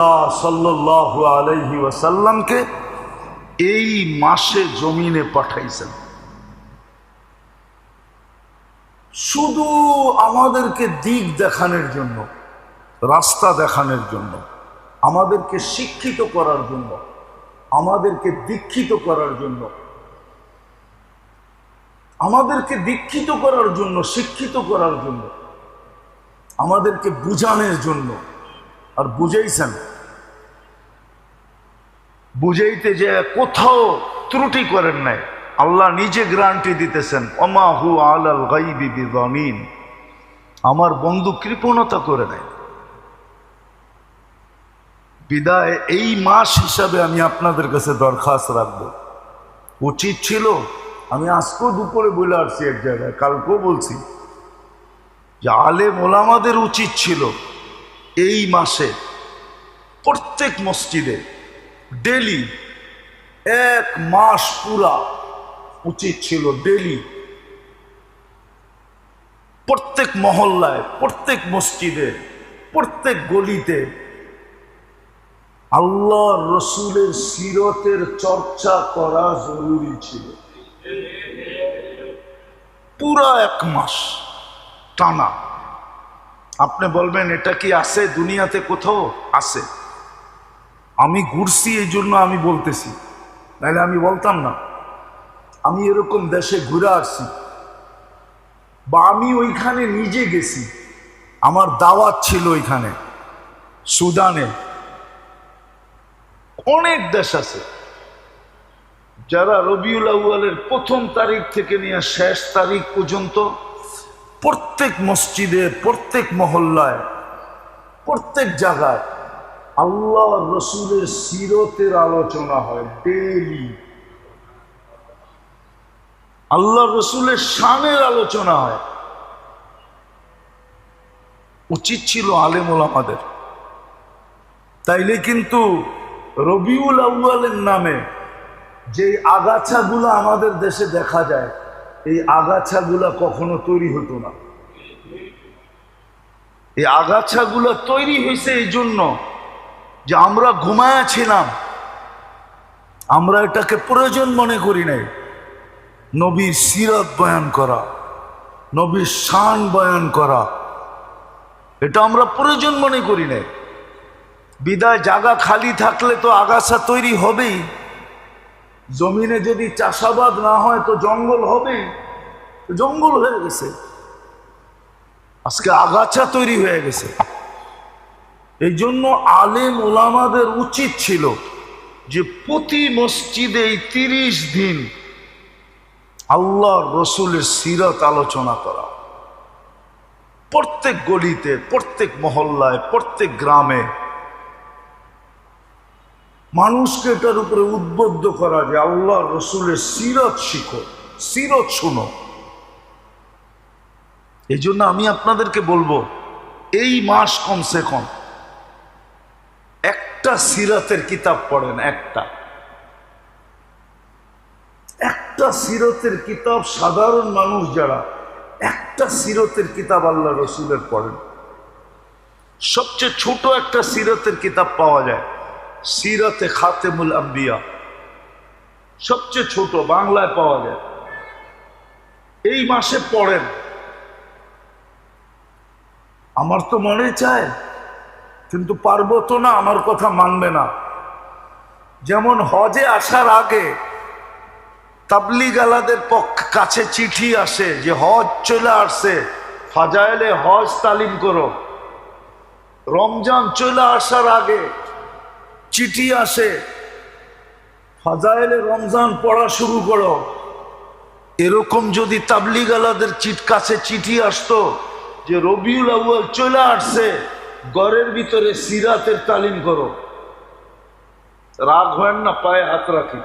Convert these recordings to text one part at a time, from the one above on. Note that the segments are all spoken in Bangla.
সাল্লাল্লাহু আলাইহি ওয়াসাল্লামকে এই মাসে জমিনে পাঠাইছেন শুধু আমাদেরকে দিক দেখানোর জন্য, রাস্তা দেখানোর জন্য, আমাদেরকে শিক্ষিত করার জন্য, আমাদেরকে দীক্ষিত করার জন্য, আমাদেরকে দীক্ষিত করার জন্য, শিক্ষিত করার জন্য, আমাদেরকে বুঝানোর জন্য। আর বুঝাইছেন, বুঝাইতে যে কোথাও ত্রুটি করেন নাই। আল্লাহ নিজে গ্যারান্টি দিতেছেন, ওমা হু আলাল গায়বি বিযানিন, আমার বন্ধু কৃপণতা করে নাই। বিদায় এই মাস হিসাবে আমি আপনাদের কাছে দরখাস্ত রাখবো, উচিত ছিল, আমি আজকেও দুপুরে বলে আসছি এক জায়গায়, কালকেও বলছি, যে আলেম ওলামাদের উচিত ছিল এই মাসে প্রত্যেক মসজিদে ডেলি এক মাস পুরা উচিত ছিল ডেলি প্রত্যেক মহল্লায়, প্রত্যেক মসজিদে, প্রত্যেক গলিতে আল্লাহ রসুলের সিরতের চর্চা করা জরুরি ছিল। পুরা এক মাস টানা। আপনি বলবেন এটা কি আছে দুনিয়াতে কোথাও? আছে। আমি ঘুরছি এই জন্য আমি বলতেছি, নাহলে আমি বলতাম না। আমি এরকম দেশে ঘুরে আসছি, বা আমি ওইখানে নিজে গেছি, আমার দাওয়াত ছিল ওইখানে। সুদানে অনেক দেশ আছে যারা রবিউল আউয়ালের প্রথম তারিখ থেকে নিয়ে শেষ তারিখ পর্যন্ত প্রত্যেক মসজিদে, প্রত্যেক মহল্লায়, প্রত্যেক জায়গায় আল্লাহ রসুলের সিরতের আলোচনা হয় ডেইলি। আল্লাহ রসুলের শানের আলোচনা হয়। উচিত ছিল আলেম ওলামাদের। তাইলে কিন্তু রবিউল আউয়ালের নামে যে আগাছাগুলো আমাদের দেশে দেখা যায়, এই আগাছাগুলা কখনো তৈরি হতো না। এই আগাছাগুলা তৈরি হয়েছে এই জন্য যে আমরা ঘুমায়াছিলাম, আমরা এটাকে প্রয়োজন মনে করি নাই। নবীর সিরাত বয়ান করা, নবীর শান বয়ান করা, এটা আমরা প্রয়োজন মনে করি নাই। বিদায় জায়গা খালি থাকলে তো আগাছা তৈরি হবেই। জমিনে যদি চাষাবাদ না হয় তো জঙ্গল হবেই। জঙ্গল হয়ে গেছে, আজকে আগাছা তৈরি হয়ে গেছে। এই জন্য আলেম ওলামাদের উচিত ছিল যে প্রতি মসজিদে 30 দিন আল্লাহ রসুলের সিরাত আলোচনা করা, প্রত্যেক গলিতে, প্রত্যেক মহল্লায়, প্রত্যেক গ্রামে মানুষকে এটার উপরে উদ্বুদ্ধ করা যে আল্লাহ রসুলের সিরত শিখো, সিরত শুনো। এই জন্য আমি আপনাদেরকে বলবো, এই মাস কমসে কম একটা সিরতের কিতাব পড়েন। একটা সিরতের কিতাব, সাধারণ মানুষ যারা, একটা সিরতের কিতাব আল্লাহ রসুলের পড়েন। সবচেয়ে ছোট একটা সিরতের কিতাব পাওয়া যায়, সিরাতে খাতেমুল আম্বিয়া, সবচেয়ে ছোট, বাংলায় পাওয়া যায়। এই মাসে পড়েন। আমার তো মনে চায়, কিন্তু পারবো তো না, আমার কথা মানবে না। যেমন হজে আসার আগে তাবলীগ আলাদের কাছে চিঠি আসে যে হজ চলে আসছে, ফাজাইলে হজ তালিম করো। রমজান চলে আসার আগে চিঠি আসে, ফাজাইলে রমজান পড়া শুরু করো। এরকম যদি তাবলীগ আলাদের কাছে চিঠি আসতো যে রবিউল আউয়াল চলে আসছে, ঘরের ভিতরে সিরাতের তালিম করো, রাগ হয় না? পায়ে হাত রাখি।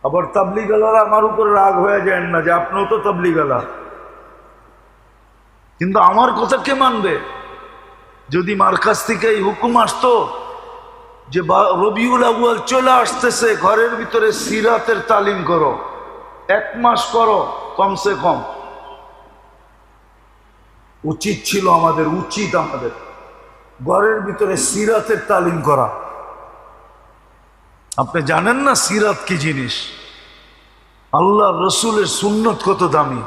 আবার তাবলীগ আলারা আমার উপরে রাগ হয়ে যায় না যে আপনিও তো তাবলীগ আলা, কিন্তু আমার কথা কে মানবে? যদি মার্কাজ থেকে এই হুকুম আসতো যে রবিউল আউয়াল চলে আসতেছে, ঘরের ভিতরে সিরাতের তালিম করো, 1 মাস করো কমসে কম, উচিত ছিল আমাদের ঘরের ভিতরে সিরাতের তালিম করা। আপনি জানেন না সিরাত কি জিনিস? আল্লাহ রসুলের সুন্নত কত দামি।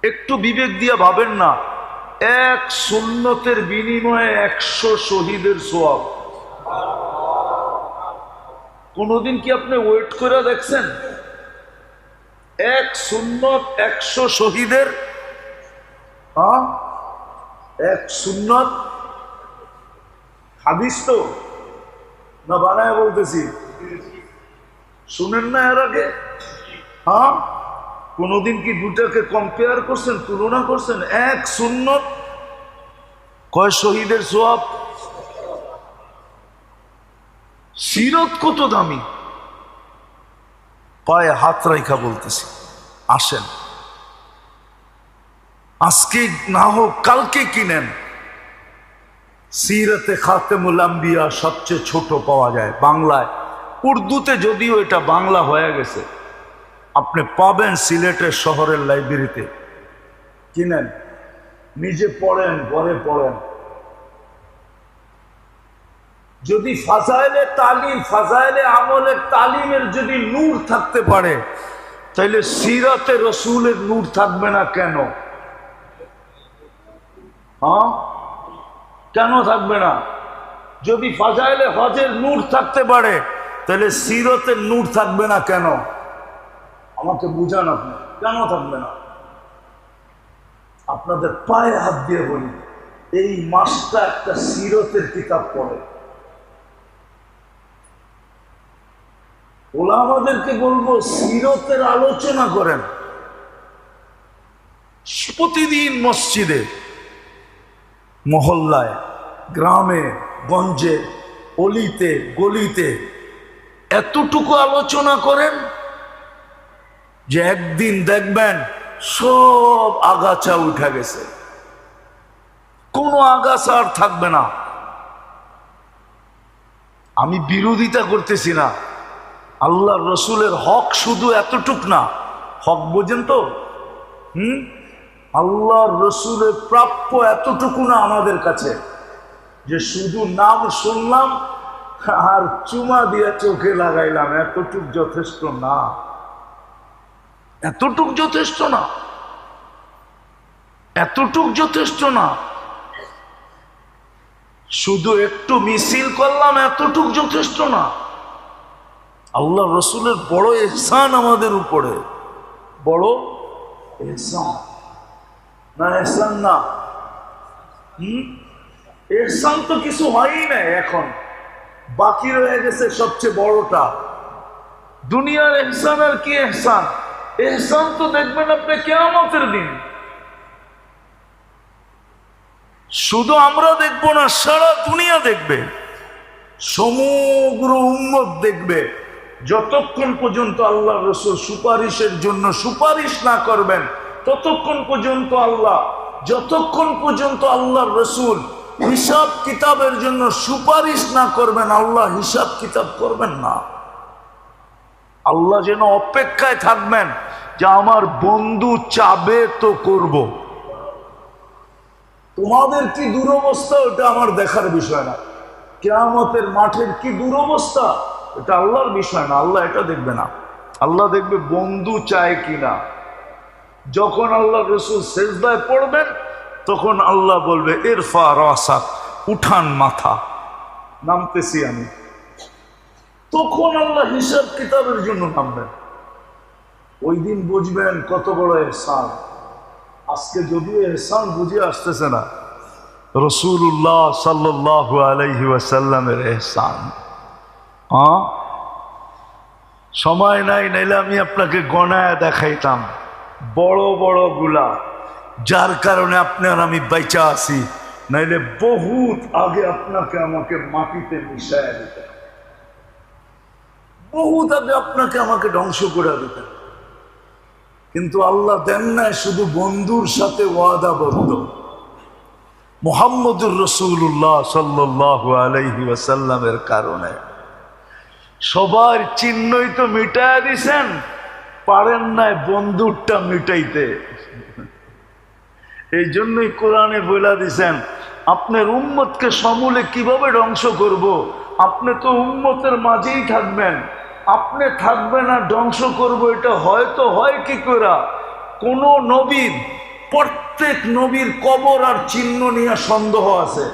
একটু বিবেক দিয়ে ভাবেন না, এক সুন্নতের বিনিময়ে 100 শহীদের সওয়াব। কোনদিন কি আপনি ওয়েট করে দেখছেন? এক সুন্নত 100 শহীদের, এক সুন্নত। হাদিস তো না বানায় বলতেছি, শুনেন না এর আগে? কোনদিন কি দুটাকে কম্পেয়ার করছেন, তুলনা করছেন? এক সুন্নত কয় শহীদের সওয়াব। সিরত কত দামি। পায়ে হাত রাইখা বলতেছি, আসেন আজকে না হোক কালকে কিনেন। সিরাতে খাতেমুল আম্বিয়া সবচেয়ে ছোট পাওয়া যায় বাংলায়। উর্দুতে যদিও এটা বাংলা হয়ে গেছে, আপনি পাবেন সিলেটের শহরের লাইব্রেরিতে। কিনেন, নিজে পড়েন, ঘরে পড়েন। যদি ফাজাইলে তালিম, ফাজাইলে আমলের তালিমের যদি নূর থাকতে পারে, তাইলে সিরাতে রসুলের নূর থাকবে না কেন? কেন থাকবে না? যদি ফাজাইলে হজের নূর থাকতে পারে, তাহলে সিরতের নূর থাকবে না কেন? আমাকে বুঝান আপনি, কেন থাকবে না? আপনাদের পায়ে হাত দিয়ে বলি, এই মাসটা একটা সিরতের কিতাব পড়ে। ওলামাদেরকে বলবো সিরতের আলোচনা করেন প্রতিদিন, মসজিদে, মহল্লায়, গ্রামে গঞ্জে, অলিতে গলিতে এতটুকু আলোচনা করেন যে একদিন দেখবেন সব আগাছা উঠে গেছে, কোনো আগাছা আর থাকবে না। আমি বিরোধিতা করতেছি না, আল্লাহ রসুলের হক শুধু এতটুক না। হক বোঝেন তো? আল্লাহ রসুলের প্রাপ্য এতটুকু না আমাদের কাছে যে শুধু নাম শুনলাম আর চুমা দিয়ে চোখে লাগাইলাম, এতটুক যথেষ্ট না। এতটুক যথেষ্ট না, এতটুক যথেষ্ট না। শুধু একটু মিছিল করলাম, এতটুক যথেষ্ট না। আল্লাহ রসুলের বড় ইহসান আমাদের উপরে, বড় ইহসান। না ইহসান না? ইহসান তো কিছু হয়ই না, এখন বাকি রয়ে গেছে সবচেয়ে বড়টা। দুনিয়ার ইহসান আর কি ইহসান? ইহসান তো দেখবেন আপনি কিয়ামতের দিন। শুধু আমরা দেখবো না, সারা দুনিয়া দেখবে, সমগ্র উম্মত দেখবে। যতক্ষণ পর্যন্ত আল্লাহ রসুল সুপারিশের জন্য সুপারিশ না করবেন, ততক্ষণ পর্যন্ত আল্লাহ, যতক্ষণ পর্যন্ত আল্লাহ রসুল হিসাব কিতাবের জন্য সুপারিশ না করবেন, আল্লাহ হিসাব কিতাব করবেন না। আল্লাহ যেন অপেক্ষায় থাকবেন যে আমার বন্ধু চাবে তো করব। তোমাদের কি দুরবস্থা ওটা আমার দেখার বিষয় না, কিয়ামতের মাঠের কি দুরবস্থা এটা আল্লাহর বিষয় না, আল্লাহ এটা দেখবে না। আল্লাহ দেখবে বন্ধু চায় কিনা। যখন আল্লাহ রসুল সেজদায় পড়বেন, তখন আল্লাহ বলবে ইরফা রাসাক, উঠান মাথা, নামতেছি আমি। তখন আল্লাহ হিসাব কিতাবের জন্য নামবেন। ওই দিন বুঝবেন কত বড় ইহসান। আজকে যদিও ইহসান বুঝে আসতেছে না, রাসূলুল্লাহ সাল্লাল্লাহু আলাইহি ওয়াসাল্লামের ইহসান। সময় নাই, নাইলে আমি আপনাকে গণায় দেখাইতাম বড় বড় গুলা, যার কারণে আপনি আর আমি বাইচা আছি। নাইলে বহুত আগে আপনাকে আমাকে মাটিতে মিশাইয়া দিতেন, বহুত আগে আপনাকে আমাকে ধ্বংস করে দিতেন। কিন্তু আল্লাহ দেন নাই, শুধু বন্ধুর সাথে ওয়াদাবদ্ধ মুহাম্মদুর রাসূলুল্লাহ সাল্লাল্লাহু আলাইহি ওয়াসাল্লামের কারণে। সবার চিহ্নই তো মিটাইয়া দিছেন, পারেন নাই বন্ধুরটা মিটাইতে। এই জন্যই কোরআনে বলে দিছেন আপনার উম্মতকে সমূলে কিভাবে ধ্বংস করব। আপনি তো উম্মতের মাঝেই থাকবেন, আপনি থাকবেন আর ধ্বংস করব, এটা হয়তো হয় কি করে? কোন নবীর, প্রত্যেক নবীর কবর আর চিহ্ন নিয়ে সন্দেহ আছে,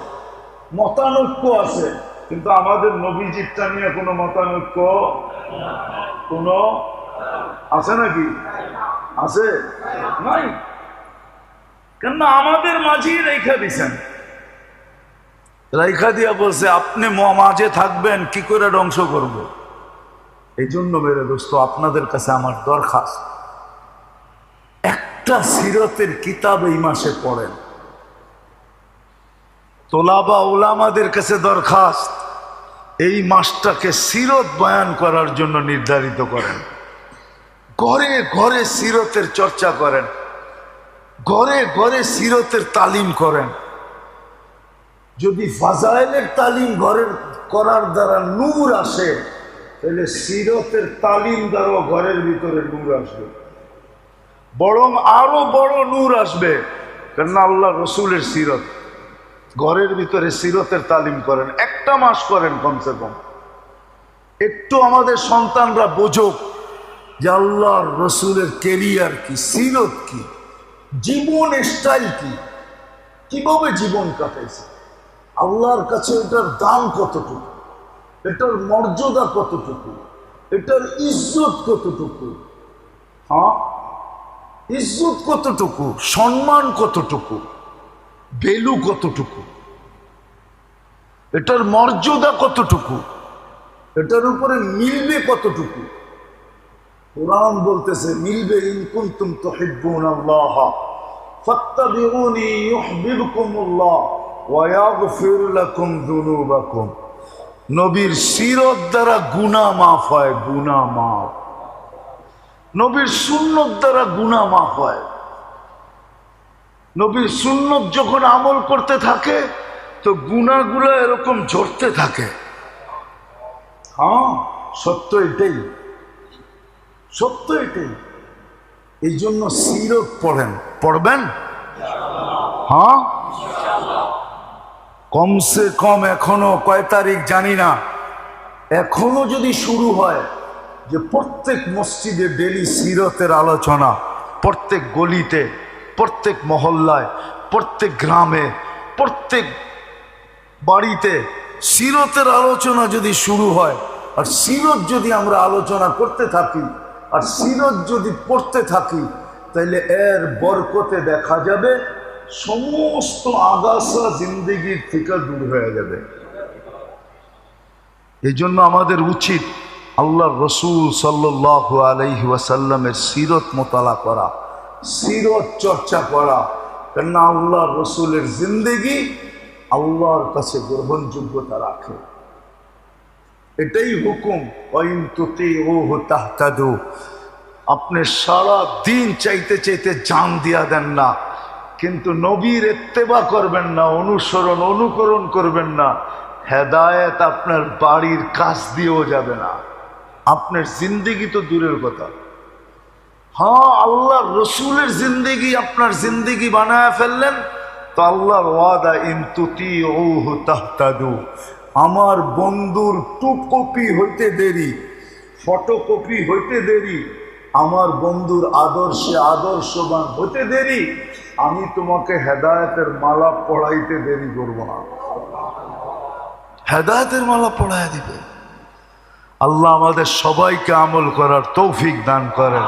মতানৈক্য আছে, কিন্তু আমাদের নবীজিরটা নিয়ে কোনো মতানৈক্য কোনো আছে নাকি? আছে? নাই। কেননা আমাদের মাঝেই রেখা দিছেন, রেখা দিয়া বলছে আপনি মাঝে থাকবেন, কি করে ধ্বংস করব। এই জন্য মেরে দোস্ত, আপনাদের কাছে আমার দরখাস্ত, একটা সিরতের কিতাব এই মাসে পড়েন। তোলাবা উলামাদের কাছে দরখাস্ত, এই মাসটাকে সিরত বয়ান করার জন্য নির্ধারিত করেন। ঘরে ঘরে সিরতের চর্চা করেন, ঘরে ঘরে সিরতের তালিম করেন। যদি ফাজাইলের তালিম ঘরের করার দ্বারা নূর আসে, তাহলে সিরতের তালিম দ্বারা ঘরের ভিতরে নূর আসবে, বরং আরো বড় নূর আসবে। কেননা আল্লাহ রসুলের সিরত, ঘরের ভিতরে সিরতের তালিম করেন, একটা মাস করেন কমসে কম। একটু আমাদের সন্তানরা বোঝুক যে আল্লাহর রসুলের কেরিয়ার কি, সিরত কি, জীবন স্টাইল কি, কিভাবে জীবন কাটাইছে, আল্লাহর কাছে এটার দাম কতটুকু, এটার মর্যাদা কতটুকু, এটার ইজ্জত কতটুকু, হ্যাঁ ইজ্জত কতটুকু, সম্মান কতটুকু, ভ্যালু কতটুকু, এটার মর্যাদা কতটুকু, এটার উপরে মিলবে কতটুকু। কোরআন বলতেছে মিলবে, ইন কুনতুম তুহিব্বুনাল্লাহ ফাত্তাবিউনি ইউহিব্বুকুমুল্লাহ ওয়া ইয়াগফির লাকুম যুনুবাকুম। নবীর সিরত দ্বারা গুনাহ মাফ হয়, গুনাহ মাফ। নবীর সুন্নত দ্বারা গুনাহ মাফ হয়। নবীর সুন্নত যখন আমল করতে থাকে তো গুনাহগুলো এরকম ঝরতে থাকে। হ্যাঁ, সত্য এটাই, সত্য এটাই। এই জন্য সিরত পড়েন, পড়বেন। হ্যাঁ, কমসে কম এখনো কয় তারিখ জানি না, এখনো যদি শুরু হয় যে প্রত্যেক মসজিদে ডেলি সিরতের আলোচনা, প্রত্যেক গলিতে, প্রত্যেক মহল্লায়, প্রত্যেক গ্রামে, প্রত্যেক বাড়িতে সিরতের আলোচনা যদি শুরু হয়, আর সিরত যদি আমরা আলোচনা করতে থাকি, আর সিরত যদি পড়তে থাকি, তাহলে এর বরকতে দেখা যাবে সমস্ত আগাছা জিন্দেগির থেকে দূর হয়ে যাবে। এই জন্য আমাদের উচিত আল্লাহর রসুল সাল্লাল্লাহু আলাইহি ওয়াসাল্লামের সিরত মোতালা করা, সিরত চর্চা করা। কেননা আল্লাহর রসুলের জিন্দেগি আল্লাহর কাছে গ্রহণযোগ্যতা রাখে। এটাই হুকুম, ওয়াইন তুতিউহু তাহতাদু। আপনি সারা দিন চাইতে চাইতে জান দিয়া দেন না, কিন্তু নবীর ইত্তেবা করবেন না, অনুসরণ অনুকরণ করবেন না, হেদায়েত আপনার বাড়ির কাছ দিয়েও যাবে না, আপনার জিন্দেগি তো দূরের কথা। হ্যাঁ, আল্লাহর রসুলের জিন্দেগি আপনার জিন্দেগি বানায় ফেললেন তো আল্লাহর ওয়াদা, ইন তুতিউহু তাহতাদু। আমার বন্ধুর টু কপি হইতে দেরি, ফটোকপি হইতে দেরি, আমার বন্ধুর আদর্শে আদর্শবান হতে দেরি, আমি তোমাকে হেদায়েতের মালা পড়াইতে দেরি করব না। হেদায়েতের মালা পড়ায় দিবে। আল্লাহ আমাদের সবাইকে আমল করার তৌফিক দান করেন।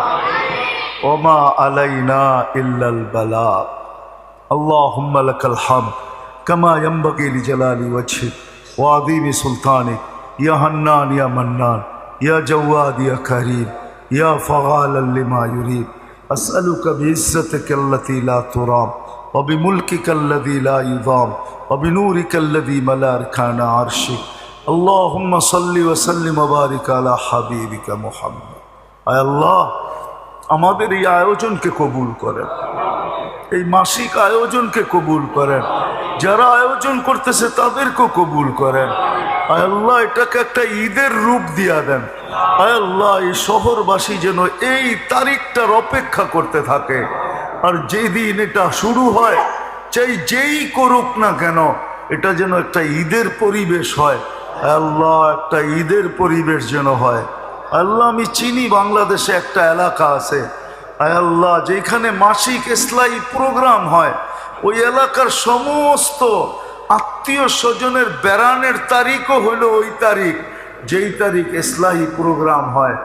ওমা আলাইনা ইল্লাল বালাগ। আল্লাহুম্মা লাকাল হামদ কামা ইয়ানবাগি লিজালালি ওয়াজহিক ওয়া আযীমি সুলতানিক, ইয়া হান্নান ইয়া মান্নান, ইয়া জাওয়াদ ইয়া কারীম, ইয়া ফাআলান লিমা ইউরিদ। আসআলুকা বিইজ্জাতিকা আল্লাতী লা তুরাম ওয়া বিমুলকিকা আল্লাযী লা ইউযাম ওয়া বিনূরিকা আল্লাযী মালা আরকানা আরশিক। আল্লাহুম্মা সাল্লি ওয়া সাল্লিম ওয়া বারিক আলা হাবিবিকা মুহাম্মদ। আয় আল্লাহ, আমাদের এই আয়োজনকে কবুল করেন, এই মাসিক আয়োজনকে কবুল করেন, যারা আয়োজন করতেছে তাদেরকেও কবুল করেন। আয় আল্লাহ, এটাকে একটা ঈদের রূপ দিয়া দেন। আয় আল্লাহ, এই শহরবাসী যেন এই তারিখটার অপেক্ষা করতে থাকে। আর যেদিন এটা শুরু হয়, যেই করুক না কেন, এটা যেন একটা ঈদের পরিবেশ হয়। আল্লাহ, একটা ঈদের পরিবেশ যেন হয়। আল্লাহ, আমি চিনি বাংলাদেশে একটা এলাকা আছে, আল্লাহ, যেখানে মাসিক ইসলাহি প্রোগ্রাম হয়। ওই এলাকার সমস্ত আত্মীয় স্বজনের বেড়ানের তারিখও হলো ওই তারিখ, যেই তারিখ ইসলাহি প্রোগ্রাম হয়।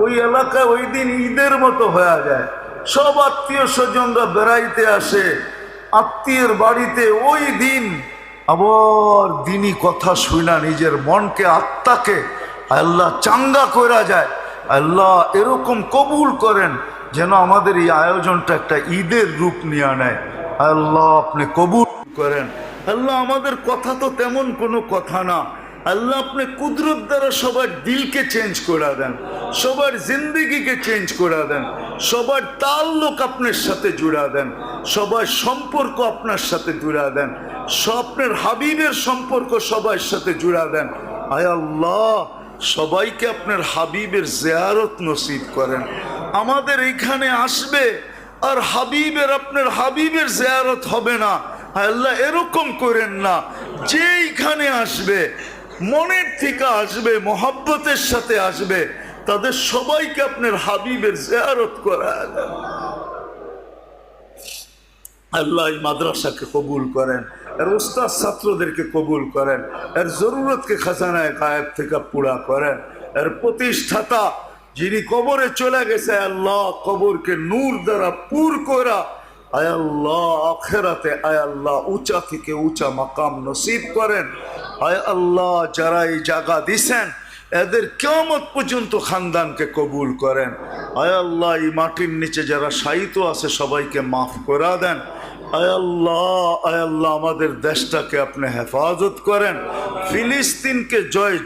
ওই এলাকায় ওই দিন ঈদের মতো হয়ে যায়। সব আত্মীয় স্বজনরা বেড়াইতে আসে আত্মীয়ের বাড়িতে। ওই দিন আবার দিনই কথা শুনা নিজের মনকে, আত্মাকে আল্লাহ চাঙ্গা করা যায়। আল্লাহ এরকম কবুল করেন যেন আমাদের এই আয়োজনটা একটা ঈদের রূপ নিয়ে নেয়। আল্লাহ আপনি কবুল করেন। আল্লাহ, আমাদের কথা তো তেমন কোনো কথা না। আল্লাহ, আপনি কুদরত দ্বারা সবার দিলকে চেঞ্জ করে দেন, সবার জিন্দিগিকে চেঞ্জ করে দেন, সবার তাল্লুক আপনার সাথে জুড়া দেন, সবার সম্পর্ক আপনার সাথে জুড়া দেন, স্বপ্নের হাবিবের সম্পর্ক সবার সাথে জুড়া দেন। আয় আল্লাহ, সবাইকে আপনার হাবিবের জিয়ারত নসিব করেন। আমাদের এইখানে আসবে আর আপনার হাবিবের জিয়ারত হবে না, আল্লাহ এরকম করেন না। যেইখানে আসবে মনের থেকে আসবে, মোহাব্বতের সাথে আসবে, তাদের সবাইকে আপনার হাবিবের জিয়ারত করা। আল্লাহ এই মাদ্রাসাকে কবুল করেন, এর উস্তাদ ছাত্রদেরকে কবুল করেন, এর জরুরতকে খাজানায় গায়েব থেকে পুরা করেন। এর প্রতিষ্ঠাতা যিনি কবরে চলে গেছে, আল্লাহ কবরকে নূর দ্বারা পুর করা। আয় আল্লাহ, আখিরাতে আয় আল্লাহ উঁচা থেকে উঁচা মাকাম নসিব করেন। আয় আল্লাহ, যারা এই জায়গা দিছেন এদের কিয়ামত পর্যন্ত খানদানকে কবুল করেন। আয় আল্লাহ, এই মাটির নিচে যারা শায়িত আছে সবাইকে মাফ করা দেন। আয় আল্লাহ আমাদের দেশটাকে আপনি হেফাজত করেন। ফিলিস্তিনকে জয়